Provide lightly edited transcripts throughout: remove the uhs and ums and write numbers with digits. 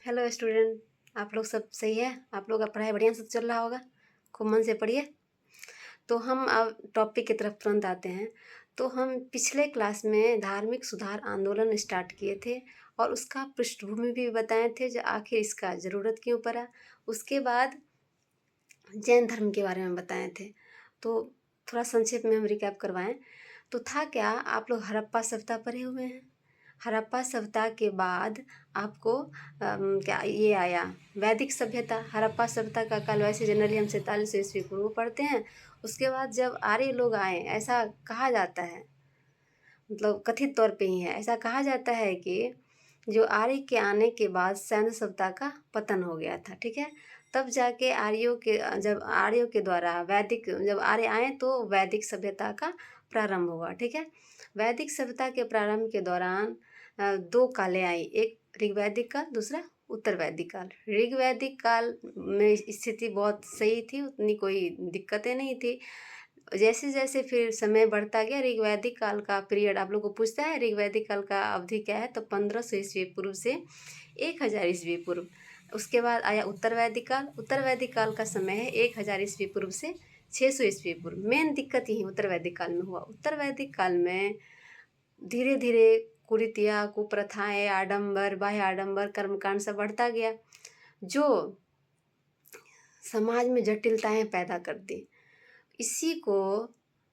Hello student. आप लोग सब सही है? आप लोग का पढ़ाई बढ़िया से चल रहा होगा। खूब मन से पढ़िए। तो हम अब टॉपिक की तरफ तुरंत आते हैं। तो हम पिछले क्लास में धार्मिक सुधार आंदोलन स्टार्ट किए थे और उसका पृष्ठभूमि भी बताए थे, जो आखिर इसका ज़रूरत क्यों पड़ा। उसके बाद जैन धर्म के बारे में बताए थे। तो थोड़ा संक्षेप में हम रिकैप करवाएं तो था क्या, आप लोग हड़प्पा सभ्यता पढ़े हुए हैं। हड़प्पा सभ्यता के बाद आपको क्या ये आया, वैदिक सभ्यता। हड़प्पा सभ्यता का काल वैसे जनरली हम 4700 ईस्वी पूर्व पढ़ते हैं। उसके बाद जब आर्य लोग आए, ऐसा कहा जाता है, मतलब कथित तौर पे ही है, ऐसा कहा जाता है कि जो आर्य के आने के बाद सैन्य सभ्यता का पतन हो गया था। ठीक है, तब जाके जब आर्यों के द्वारा वैदिक, जब आर्य आए तो वैदिक सभ्यता का प्रारंभ हुआ। ठीक है, वैदिक सभ्यता के प्रारंभ के दौरान दो कालें आई, एक ऋग्वैदिक काल, दूसरा उत्तर वैदिक काल। ऋग्वैदिक काल में स्थिति बहुत सही थी, उतनी कोई दिक्कतें नहीं थी। जैसे जैसे फिर समय बढ़ता गया, ऋग्वैदिक काल का पीरियड आप लोग को पूछता है ऋग्वैदिक काल का अवधि क्या है, तो 1500 ईस्वी पूर्व से 1000 ईस्वी पूर्व। उसके बाद आया उत्तर वैदिक काल। उत्तर वैदिक काल का समय है 1000 ईस्वी पूर्व से 600 ईस्वी पूर्व। मेन दिक्कत यही उत्तर वैदिक काल में हुआ। उत्तर वैदिक काल में धीरे धीरे कुरीतियाँ, कुप्रथाएं, आडंबर, बाह्य आडंबर, कर्मकांड सब बढ़ता गया, जो समाज में जटिलताएं पैदा कर दी। इसी को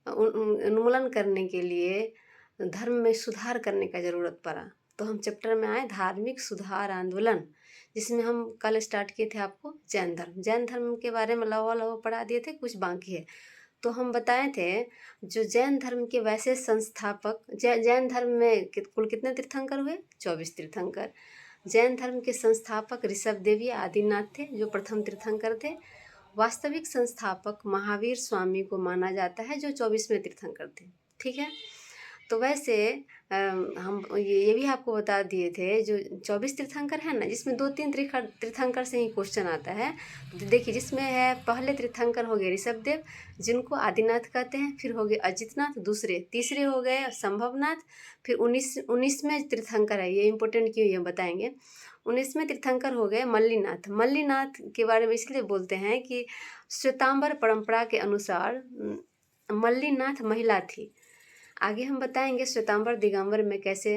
उन्मूलन करने के लिए धर्म में सुधार करने का ज़रूरत पड़ा। तो हम चैप्टर में आए धार्मिक सुधार आंदोलन, जिसमें हम कल स्टार्ट किए थे आपको जैन धर्म। जैन धर्म के बारे में लवा लवा पढ़ा दिए थे, कुछ बाकी है। तो हम बताए थे जो जैन धर्म के वैसे संस्थापक, जैन धर्म में कुल कितने तीर्थंकर हुए? 24 तीर्थंकर। जैन धर्म के संस्थापक ऋषभ देवी आदिनाथ थे, जो प्रथम तीर्थंकर थे। वास्तविक संस्थापक महावीर स्वामी को माना जाता है, जो 24वें तीर्थंकर थे। ठीक है, तो वैसे हम ये भी आपको बता दिए थे, जो 24 तीर्थंकर है ना, जिसमें 2-3 तीर्थंकर से ही क्वेश्चन आता है। तो देखिए, जिसमें है पहले तीर्थंकर हो गए ऋषभदेव, जिनको आदिनाथ कहते हैं, फिर हो गए अजितनाथ, दूसरे, तीसरे हो गए संभवनाथ, फिर 19वें तीर्थंकर है, ये इंपॉर्टेंट क्यों ये बताएंगे। 19वें तीर्थंकर हो गए मल्लीनाथ। मल्लीनाथ के बारे में इसलिए बोलते हैं कि श्वेतांबर परंपरा के अनुसार मल्लीनाथ महिला थी। आगे हम बताएंगे श्वेतांबर दिगंबर में कैसे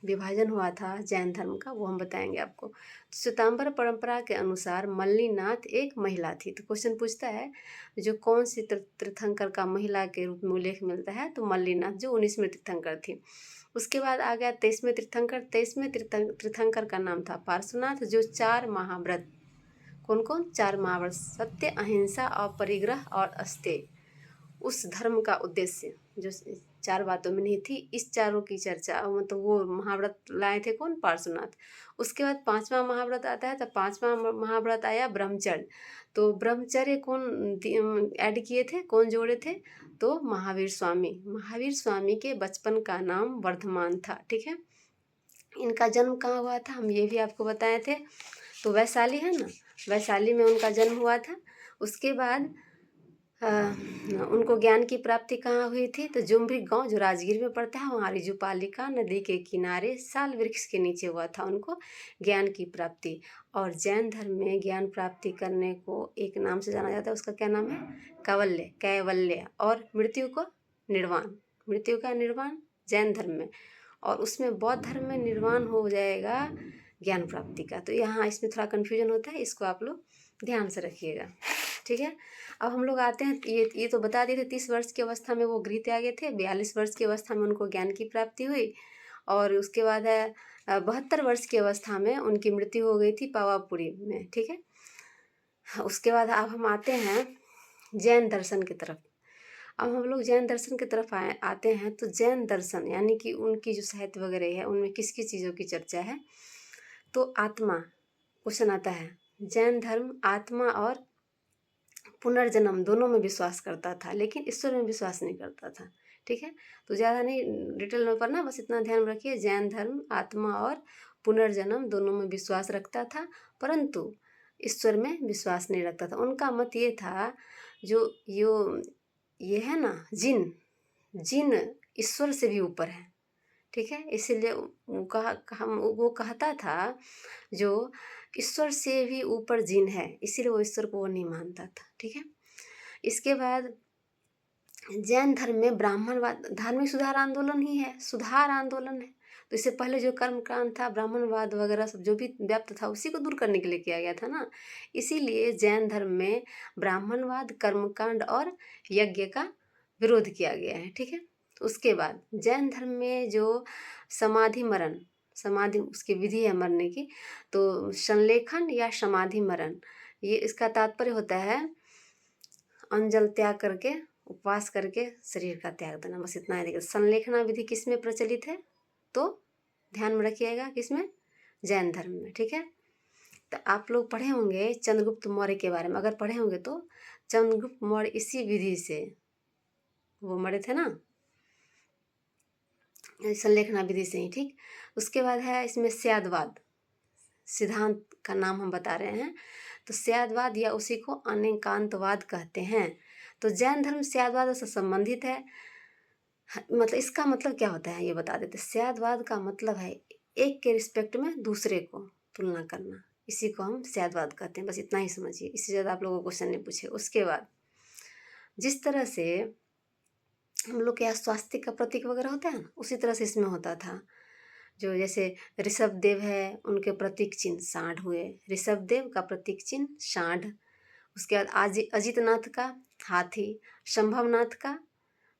विभाजन हुआ था जैन धर्म का, वो हम बताएंगे आपको। श्वेतांबर परंपरा के अनुसार मल्लीनाथ एक महिला थी। तो क्वेश्चन पूछता है जो कौन सी तीर्थंकर का महिला के रूप में उल्लेख मिलता है, तो मल्लीनाथ, जो 19वें तीर्थंकर थी। उसके बाद आ गया 23वें तीर्थंकर। 23वें तीर्थंकर का नाम था पार्श्वनाथ, जो 4 महाव्रत, कौन कौन? 4 महाव्रत, सत्य, अहिंसा, अपरिग्रह और अस्तेय, उस धर्म का उद्देश्य जो 4 बातों में नहीं थी, इस चारों की चर्चा, मतलब वो महाव्रत लाए थे कौन? पार्श्वनाथ। उसके बाद 5वां महाव्रत आता है, तो 5वां महाव्रत आया ब्रह्मचर्य। तो ब्रह्मचर्य कौन ऐड किए थे, कौन जोड़े थे? तो महावीर स्वामी। महावीर स्वामी के बचपन का नाम वर्धमान था। ठीक है, इनका जन्म कहाँ हुआ था, हम ये भी आपको बताए थे। तो वैशाली है ना, वैशाली में उनका जन्म हुआ था। उसके बाद उनको ज्ञान की प्राप्ति कहाँ हुई थी, तो जुम्भरी गांव, जो राजगीर में पड़ता है, वहाँ रिजुपालिका नदी के किनारे साल वृक्ष के नीचे हुआ था उनको ज्ञान की प्राप्ति। और जैन धर्म में ज्ञान प्राप्ति करने को एक नाम से जाना जाता है, उसका क्या नाम है? कैवल्य, कैवल्य। और मृत्यु को निर्वाण, मृत्यु का निर्वाण जैन धर्म में, और उसमें बौद्ध धर्म में निर्वाण हो जाएगा ज्ञान प्राप्ति का। तो यहाँ इसमें थोड़ा कन्फ्यूजन होता है, इसको आप लोग ध्यान से रखिएगा। ठीक है, अब हम लोग आते हैं, ये तो बता दिए थे 30 वर्ष की अवस्था में वो गृह त्यागे थे, 42 वर्ष की अवस्था में उनको ज्ञान की प्राप्ति हुई, और उसके बाद है 72 वर्ष की अवस्था में उनकी मृत्यु हो गई थी पावापुरी में। ठीक है, उसके बाद अब हम आते हैं जैन दर्शन की तरफ। अब हम लोग जैन दर्शन की तरफ आते हैं। तो जैन दर्शन यानी कि उनकी जो साहित्य वगैरह है, उनमें किस किस चीज़ों की चर्चा है, तो आत्मा, क्वेश्चन आता है। जैन धर्म आत्मा और पुनर्जन्म दोनों में विश्वास करता था, लेकिन ईश्वर में विश्वास नहीं करता था। ठीक है, तो ज़्यादा नहीं डिटेल में पढ़ना, बस इतना ध्यान रखिए, जैन धर्म आत्मा और पुनर्जन्म दोनों में विश्वास रखता था, परंतु ईश्वर में विश्वास नहीं रखता था। उनका मत ये था, जो ये है ना जिन, जिन ईश्वर से भी ऊपर है। ठीक है। इसीलिए वो कहता था जो ईश्वर से भी ऊपर जिन है, इसीलिए वो ईश्वर को वो नहीं मानता था। ठीक है। इसके बाद जैन धर्म में ब्राह्मणवाद धार्मिक सुधार आंदोलन ही है, सुधार आंदोलन है। तो इससे पहले जो कर्मकांड था, ब्राह्मणवाद वगैरह सब जो भी व्याप्त था, उसी को दूर करने के लिए किया गया था ना। इसीलिए जैन धर्म में ब्राह्मणवाद, कर्मकांड और यज्ञ का विरोध किया गया है। ठीक है। उसके बाद जैन धर्म में जो समाधि मरण, समाधि उसकी विधि है मरने की, तो संलेखन या समाधि मरण, ये इसका तात्पर्य होता है अन्न जल त्याग करके, उपवास करके शरीर का त्याग देना, बस इतना ही। देखिए संलेखना विधि किस में प्रचलित है, तो ध्यान में रखिएगा किसमें, जैन धर्म में। ठीक है। तो आप लोग पढ़े होंगे चंद्रगुप्त मौर्य के बारे में, अगर पढ़े होंगे तो चंद्रगुप्त मौर्य इसी विधि से वो मरे थे ना, संलेखना विधि से ही। ठीक। उसके बाद है इसमें स्यादवाद, सिद्धांत का नाम हम बता रहे हैं। तो स्यादवाद या उसी को अनेकांतवाद कहते हैं। तो जैन धर्म स्यादवाद से संबंधित है। मतलब इसका मतलब क्या होता है ये बता देते। स्यादवाद का मतलब है एक के रिस्पेक्ट में दूसरे को तुलना करना, इसी को हम स्यादवाद कहते हैं। बस इतना ही समझिए, इससे ज़्यादा आप लोगों को क्वेश्चन नहीं पूछे। उसके बाद जिस तरह से हम लोग के यहाँ स्वास्थ्य का प्रतीक वगैरह होता है ना, उसी तरह से इसमें होता था। जो जैसे ऋषभ देव है, उनके प्रतीक चिन्ह सांड हुए, ऋषभ देव का प्रतीक चिन्ह सांड। उसके बाद अजितनाथ का हाथी, संभवनाथ का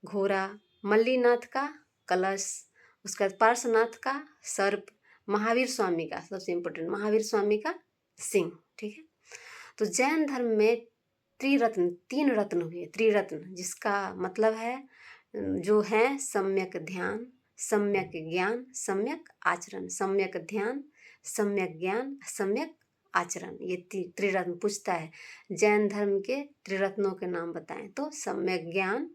घोड़ा, मल्लीनाथ का कलश, उसके बाद पार्श्वनाथ का सर्प, महावीर स्वामी का सबसे इम्पोर्टेंट, महावीर स्वामी का सिंह। ठीक है। तो जैन धर्म में त्रिरत्न, 3 रत्न हुए, त्रिरत्न, जिसका मतलब है जो है सम्यक ध्यान, सम्यक ज्ञान, सम्यक आचरण। सम्यक ध्यान, सम्यक ज्ञान, सम्यक आचरण, ये त्रिरत्न पूछता है जैन धर्म के त्रिरत्नों के नाम बताएं, तो सम्यक ज्ञान,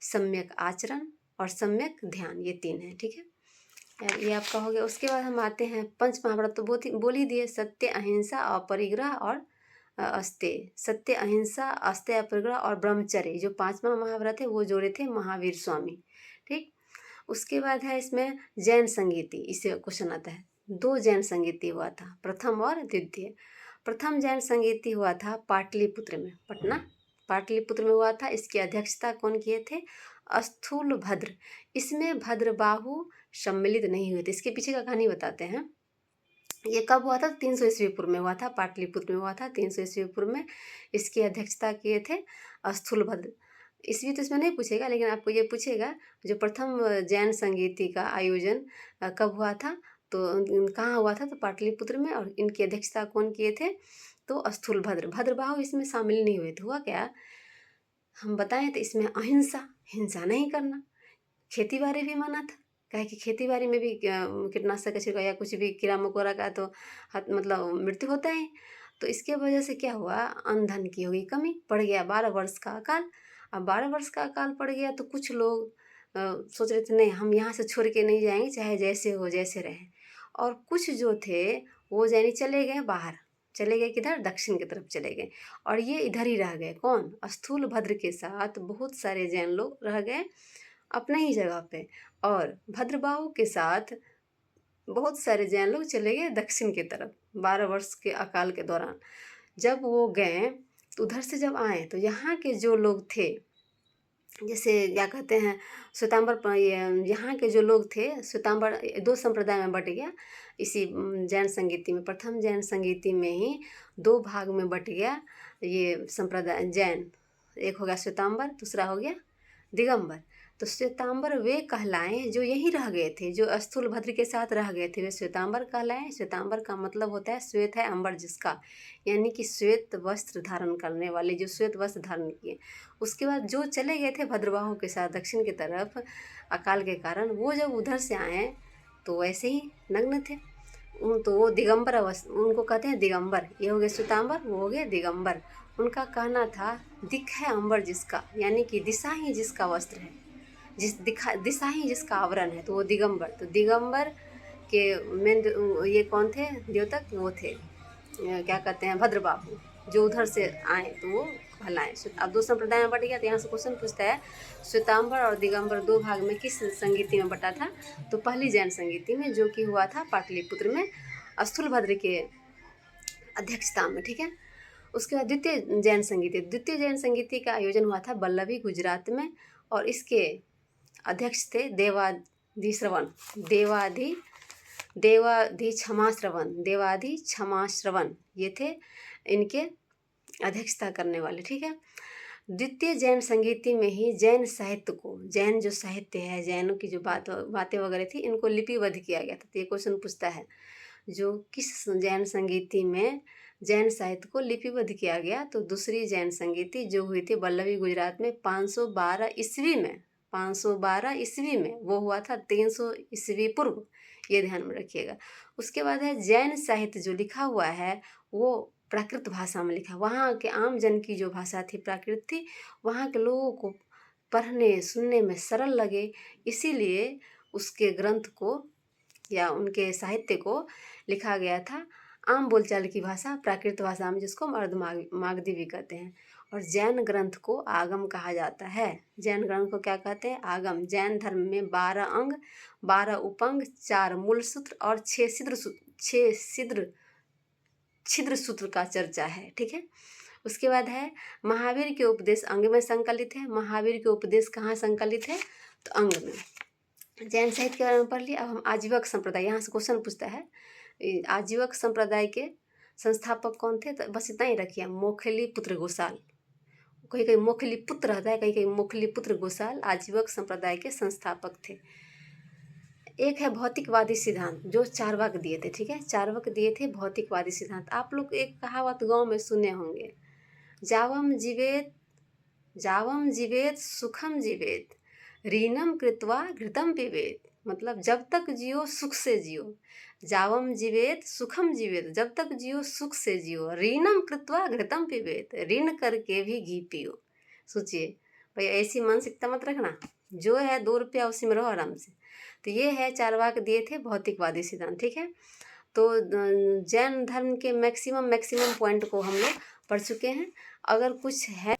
सम्यक आचरण और सम्यक ध्यान, ये 3 है। ठीक है। ये आपका हो गया। उसके बाद हम आते हैं पंच महाव्रत, तो बोल ही दिए, सत्य, अहिंसा, अपरिग्रह और अस्तेय। सत्य, अहिंसा, अस्तेय, अपरिग्रह और ब्रह्मचर्य, जो 5वां महाव्रत है वो जोड़े थे महावीर स्वामी। ठीक। उसके बाद है इसमें जैन संगीति, इससे क्वेश्चन आता है। 2 जैन संगीति हुआ था, प्रथम और द्वितीय। प्रथम जैन संगीति हुआ था पाटलिपुत्र में, पटना पाटलिपुत्र में हुआ था। इसकी अध्यक्षता कौन किए थे, स्थूल भद्र। इसमें भद्रबाहु सम्मिलित नहीं हुए थे। इसके पीछे का कहानी बताते हैं। ये कब हुआ था, 300 ईस्वी पूर्व में हुआ था, पाटलिपुत्र में हुआ था 300 ईस्वी पूर्व में। इसकी अध्यक्षता किए थे स्थूल भद्र। ईस्वी तो इसमें नहीं पूछेगा, लेकिन आपको ये पूछेगा जो प्रथम जैन संगीति का आयोजन कब हुआ था, तो कहाँ हुआ था, तो पाटलिपुत्र में। और इनकी अध्यक्षता कौन किए थे, तो स्थूल भद्र। भद्रबाहु इसमें शामिल नहीं हुए थे। हुआ क्या, हम बताएं तो इसमें अहिंसा, हिंसा नहीं करना, खेती बाड़ी भी मना था। काहे कि खेती बाड़ी में भी कीटनाशक का छिड़काव या कुछ भी कीड़ा मकोड़ा का तो मतलब मृत्यु होता है। तो इसके वजह से क्या हुआ, अन्न धन की हो गई कमी, पड़ गया 12 वर्ष का अकाल। अब 12 वर्ष का अकाल पड़ गया तो कुछ लोग सोच रहे थे नहीं हम यहाँ से छोड़ के नहीं जाएंगे, चाहे जैसे हो जैसे रहे। और कुछ जो थे वो यानी चले गए बाहर, चले गए किधर, दक्षिण की तरफ चले गए। और ये इधर ही रह गए, कौन, स्थूल भद्र के साथ बहुत सारे जैन लोग रह गए अपने ही जगह पे। और भद्रबाहु के साथ बहुत सारे जैन लोग चले गए दक्षिण की तरफ 12 वर्ष के अकाल के दौरान। जब वो गए तो उधर से जब आए तो यहाँ के जो लोग थे, जैसे क्या कहते हैं श्वेतांबर, यहाँ के जो लोग थे श्वेतांबर 2 संप्रदाय में बट गया इसी जैन संगीति में। प्रथम जैन संगीति में ही 2 भाग में बट गया ये संप्रदाय जैन, एक हो गया श्वेतांबर, दूसरा हो गया दिगंबर। तो श्वेतांबर वे कहलाएं जो यहीं रह गए थे, जो स्थूल भद्र के साथ रह गए थे, वे श्वेतांबर कहलाएं। श्वेतांबर का मतलब होता है श्वेत है अंबर जिसका, यानी कि श्वेत वस्त्र धारण करने वाले, जो श्वेत वस्त्र धारण किए। उसके बाद जो चले गए थे भद्रबाहु के साथ दक्षिण की तरफ अकाल के कारण, वो जब उधर से आए तो वैसे ही नग्न थे। तो वो दिगंबर अवस्था, उनको कहते हैं दिगंबर। ये हो गए श्वेतांबर, वो हो गए दिगंबर। उनका कहना था दिख है अंबर जिसका, यानी कि दिशा ही जिसका वस्त्र है, दिशा ही जिसका आवरण है, तो वो दिगंबर। तो दिगंबर के मेन ये कौन थे द्योतक, वो थे क्या कहते हैं भद्रबाहु, जो उधर से आए तो वो कहलाएं। अब दो संप्रदाय में बट गया, तो यहाँ से क्वेश्चन पूछता है श्वेतांबर और दिगंबर दो भाग में किस संगीति में बटा था? तो पहली जैन संगीति में, जो कि हुआ था पाटलिपुत्र में स्थूलभद्र के अध्यक्षता में, ठीक है। उसके बाद द्वितीय जैन संगीति का आयोजन हुआ था बल्लभी गुजरात में, और इसके अध्यक्ष थे देवाधि क्षमा श्रवण, ये थे इनके अध्यक्षता करने वाले, ठीक है। द्वितीय जैन संगीति में ही जैन साहित्य को, जैन जो साहित्य है, जैनों की जो बातें वगैरह थी, इनको लिपिबद्ध किया गया था। तो ये क्वेश्चन पूछता है जो किस जैन संगीति में जैन साहित्य को लिपिबद्ध किया गया? तो दूसरी जैन संगीति जो हुई थी बल्लभी गुजरात में 512 ईस्वी में, वो हुआ था 300 ईस्वी पूर्व, ये ध्यान में रखिएगा। उसके बाद है जैन साहित्य जो लिखा हुआ है वो प्राकृत भाषा में लिखा। वहाँ के आम जन की जो भाषा थी प्राकृत थी, वहाँ के लोगों को पढ़ने सुनने में सरल लगे, इसीलिए उसके ग्रंथ को या उनके साहित्य को लिखा गया था आम बोलचाल की भाषा, प्राकृत भाषा में, जिसको अर्धमागधी भी कहते हैं। और जैन ग्रंथ को आगम कहा जाता है। जैन ग्रंथ को क्या कहते हैं? आगम। जैन धर्म में 12 अंग, 12 उपंग, 4 मूल सूत्र और 6 छिद्र सूत्र का चर्चा है, ठीक है। उसके बाद है महावीर के उपदेश अंग में संकलित है। महावीर के उपदेश कहाँ संकलित है? तो अंग में। जैन साहित्य के बारे में पढ़ लिया। अब हम आजीवक संप्रदाय, यहाँ से क्वेश्चन पूछता है आजीवक संप्रदाय के संस्थापक कौन थे? तो बस इतना ही रखिए, मोखली पुत्र गोसाल। कहीं कहीं मोखली पुत्र रहता है, कहीं कहीं मोखली पुत्र गोसाल आजीवक संप्रदाय के संस्थापक थे। एक है भौतिकवादी सिद्धांत, जो चार्वाक दिए थे, ठीक है। चार्वाक दिए थे भौतिकवादी सिद्धांत। आप लोग एक कहावत गांव में सुने होंगे, जावम जीवेत सुखम जीवेत, रीनम कृत्वा घृतम पिबेत। मतलब जब तक जियो सुख से जियो। जावम जीवेत सुखम जीवेत, जब तक जियो सुख से जियो। रीनम कृत्वा घृतम पिबेत, ऋण करके भी घी पियो। सोचिए भाई, ऐसी मानसिकता मत रखना, जो है 2 रुपया उसी में रहो आराम से। तो ये है चार्वाक दिए थे भौतिकवादी सिद्धांत, ठीक है। तो जैन धर्म के मैक्सिमम पॉइंट को हम लोग पढ़ चुके हैं। अगर कुछ है